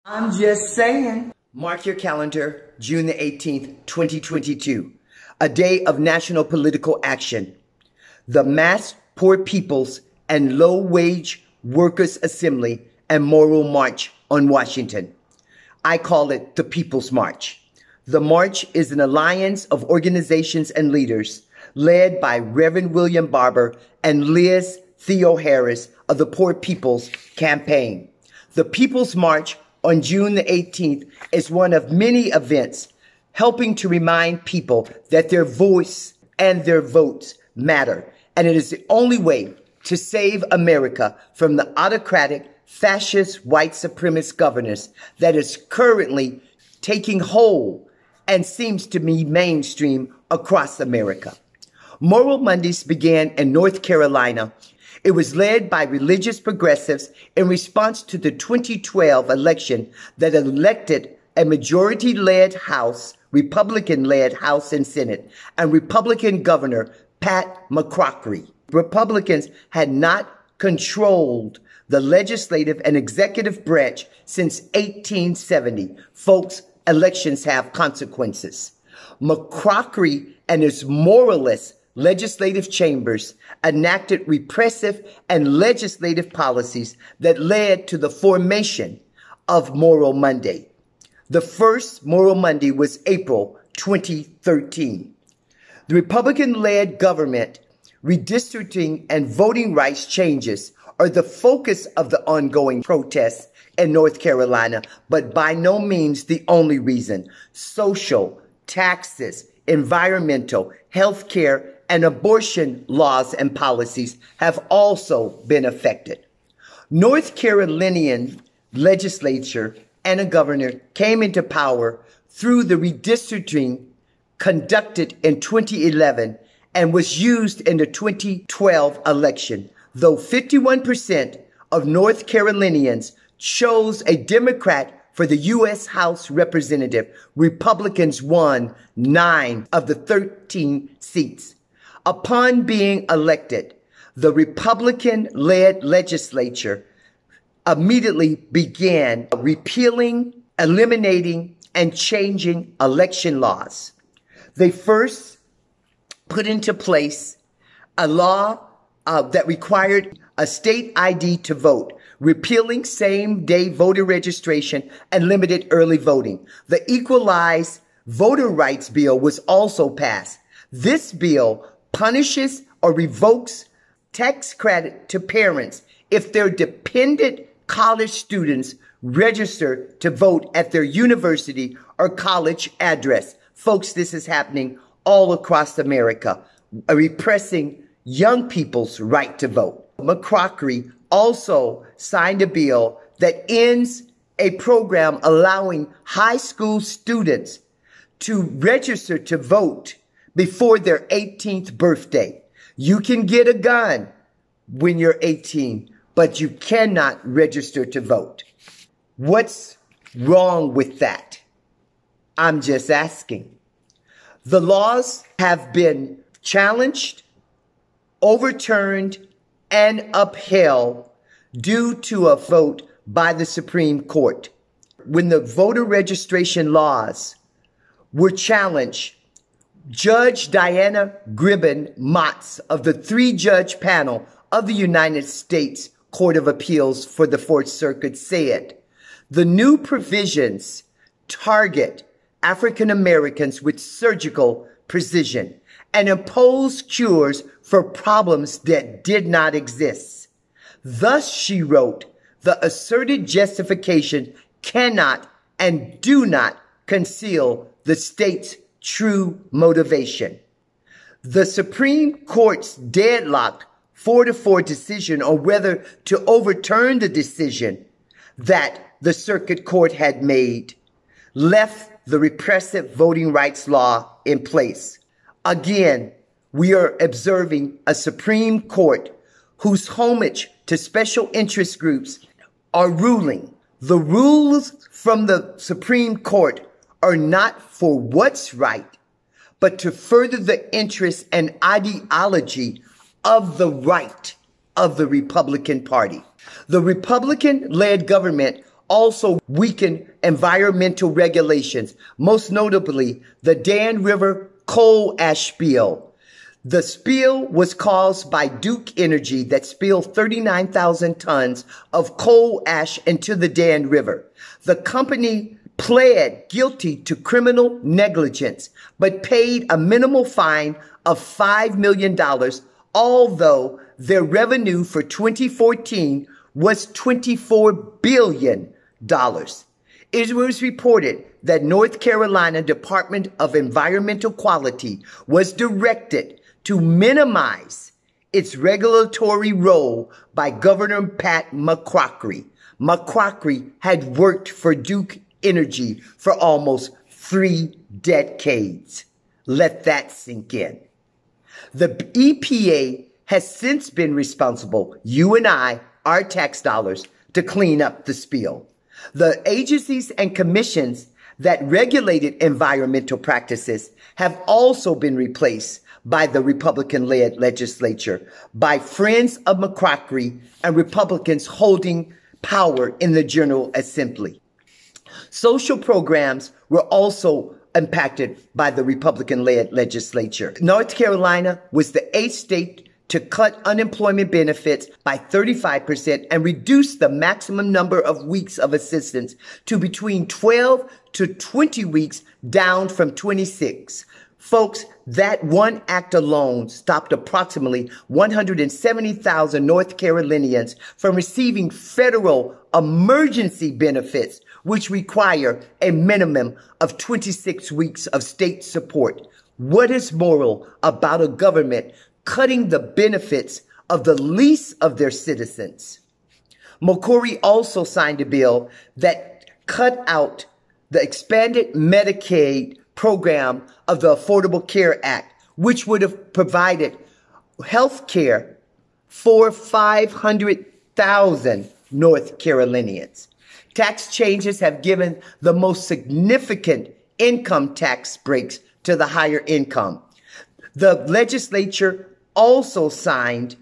I'm just saying. Mark your calendar, June the 18th, 2022, a day of national political action. The Mass Poor Peoples and Low-Wage Workers Assembly and Moral March on Washington. I call it the People's March. The march is an alliance of organizations and leaders led by Reverend William Barber and Liz Theo Harris of the Poor People's Campaign. The People's March on June the 18th is one of many events helping to remind people that their voice and their votes matter. And it is the only way to save America from the autocratic, fascist, white supremacist governance that is currently taking hold and seems to be mainstream across America. Moral Mondays began in North Carolina. It was led by religious progressives in response to the 2012 election that elected a majority-led House, Republican-led House and Senate, and Republican Governor Pat McCrory. Republicans had not controlled the legislative and executive branch since 1870. Folks, elections have consequences. McCrory and his moralist legislative chambers enacted repressive and legislative policies that led to the formation of Moral Monday. The first Moral Monday was April 2013. The Republican-led government, redistricting, and voting rights changes are the focus of the ongoing protests in North Carolina, but by no means the only reason. Social, taxes, environmental, health care, and abortion laws and policies have also been affected. North Carolinian legislature and a governor came into power through the redistricting conducted in 2011 and was used in the 2012 election. Though 51% of North Carolinians chose a Democrat for the U.S. House Representative, Republicans won 9 of the 13 seats. Upon being elected, the Republican-led legislature immediately began repealing, eliminating, and changing election laws. They first put into place a law that required a state ID to vote, repealing same-day voter registration and limited early voting. The Equalized Voter Rights Bill was also passed. This bill punishes or revokes tax credit to parents if their dependent college students register to vote at their university or college address. Folks, this is happening all across America, repressing young people's right to vote. McCrory also signed a bill that ends a program allowing high school students to register to vote before their 18th birthday. You can get a gun when you're 18, but you cannot register to vote. What's wrong with that? I'm just asking. The laws have been challenged, overturned, and upheld due to a vote by the Supreme Court. When the voter registration laws were challenged, Judge Diana Gribben Motz of the 3-judge panel of the United States Court of Appeals for the Fourth Circuit said, the new provisions target African Americans with surgical precision and impose cures for problems that did not exist. Thus, she wrote, the asserted justification cannot and do not conceal the state's true motivation. The Supreme Court's deadlocked 4-4 decision on whether to overturn the decision that the circuit court had made left the repressive voting rights law in place. Again, we are observing a Supreme Court whose homage to special interest groups are ruling. The rules from the Supreme Court are not for what's right, but to further the interests and ideology of the right of the Republican Party. The Republican-led government also weakened environmental regulations, most notably the Dan River coal ash spill. The spill was caused by Duke Energy that spilled 39,000 tons of coal ash into the Dan River. The company pled guilty to criminal negligence, but paid a minimal fine of $5 million, although their revenue for 2014 was $24 billion. It was reported that North Carolina Department of Environmental Quality was directed to minimize its regulatory role by Governor Pat McCrory. McCrory had worked for Duke Energy for almost 3 decades. Let that sink in. The EPA has since been responsible, you and I, our tax dollars, to clean up the spill. The agencies and commissions that regulated environmental practices have also been replaced by the Republican-led legislature, by friends of McCrory and Republicans holding power in the General Assembly. Social programs were also impacted by the Republican-led legislature. North Carolina was the 8th state to cut unemployment benefits by 35% and reduce the maximum number of weeks of assistance to between 12 to 20 weeks, down from 26. Folks, that one act alone stopped approximately 170,000 North Carolinians from receiving federal emergency benefits, which require a minimum of 26 weeks of state support. What is moral about a government cutting the benefits of the least of their citizens? McCrory also signed a bill that cut out the expanded Medicaid program of the Affordable Care Act, which would have provided health care for 500,000 North Carolinians. Tax changes have given the most significant income tax breaks to the higher income. The legislature also signed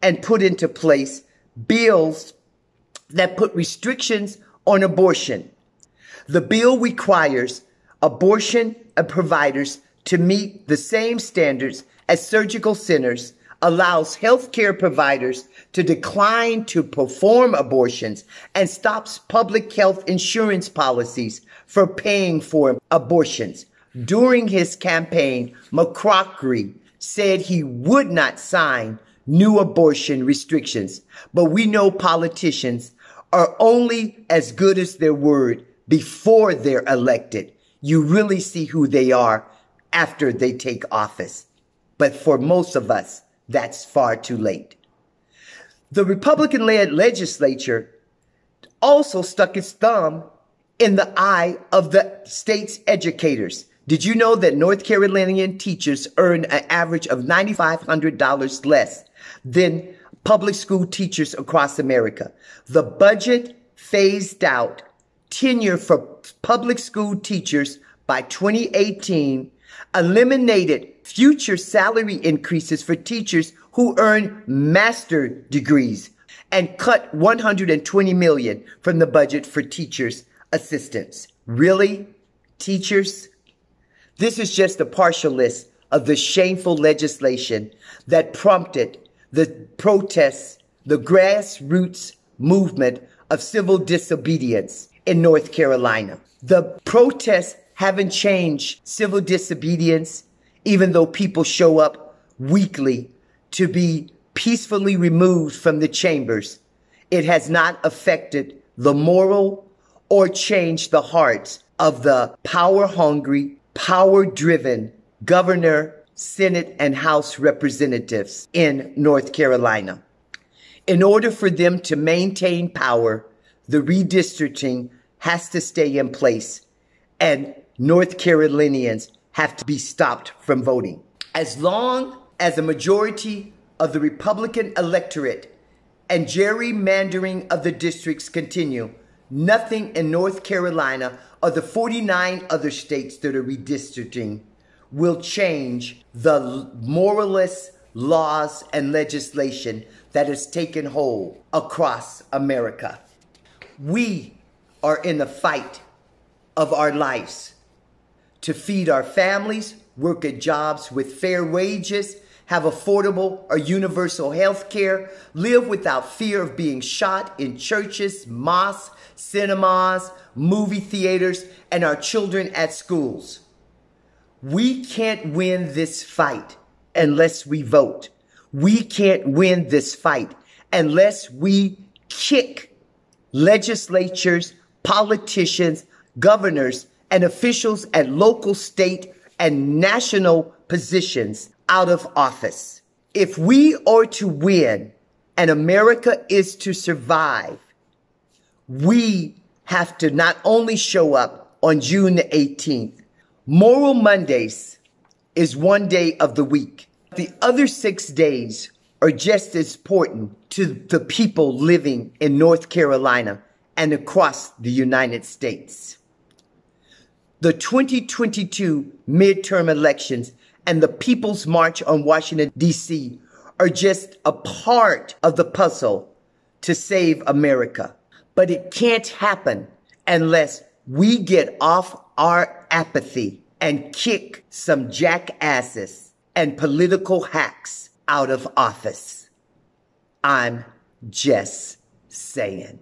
and put into place bills that put restrictions on abortion. The bill requires abortion providers to meet the same standards as surgical centers, allows healthcare providers to decline to perform abortions, and stops public health insurance policies for paying for abortions. During his campaign, McCrory said he would not sign new abortion restrictions, but we know politicians are only as good as their word before they're elected. You really see who they are after they take office. But for most of us, that's far too late. The Republican-led legislature also stuck its thumb in the eye of the state's educators. Did you know that North Carolinian teachers earn an average of $9,500 less than public school teachers across America? The budget phased out tenure for public school teachers by 2018, eliminated future salary increases for teachers who earn master degrees, and cut $120 million from the budget for teachers' assistants. Really? Teachers? This is just a partial list of the shameful legislation that prompted the protests, the grassroots movement of civil disobedience in North Carolina. The protests haven't changed civil disobedience, even though people show up weekly to be peacefully removed from the chambers. It has not affected the moral or changed the hearts of the power-hungry, power-driven governor, Senate, and House representatives in North Carolina. In order for them to maintain power, the redistricting has to stay in place, and North Carolinians have to be stopped from voting. As long as a majority of the Republican electorate and gerrymandering of the districts continue, nothing in North Carolina or the 49 other states that are redistricting will change the moralist laws and legislation that has taken hold across America. We are in the fight of our lives to feed our families, work at jobs with fair wages, have affordable or universal health care, live without fear of being shot in churches, mosques, cinemas, movie theaters, and our children at schools. We can't win this fight unless we vote. We can't win this fight unless we kick legislatures, politicians, governors, and officials at local, state, and national positions out of office. If we are to win and America is to survive, we have to not only show up on June the 18th. Moral Mondays is one day of the week. The other 6 days are just as important to the people living in North Carolina and across the United States. The 2022 midterm elections and the People's March on Washington, D.C. are just a part of the puzzle to save America. But it can't happen unless we get off our apathy and kick some jackasses and political hacks out of office. I'm just saying.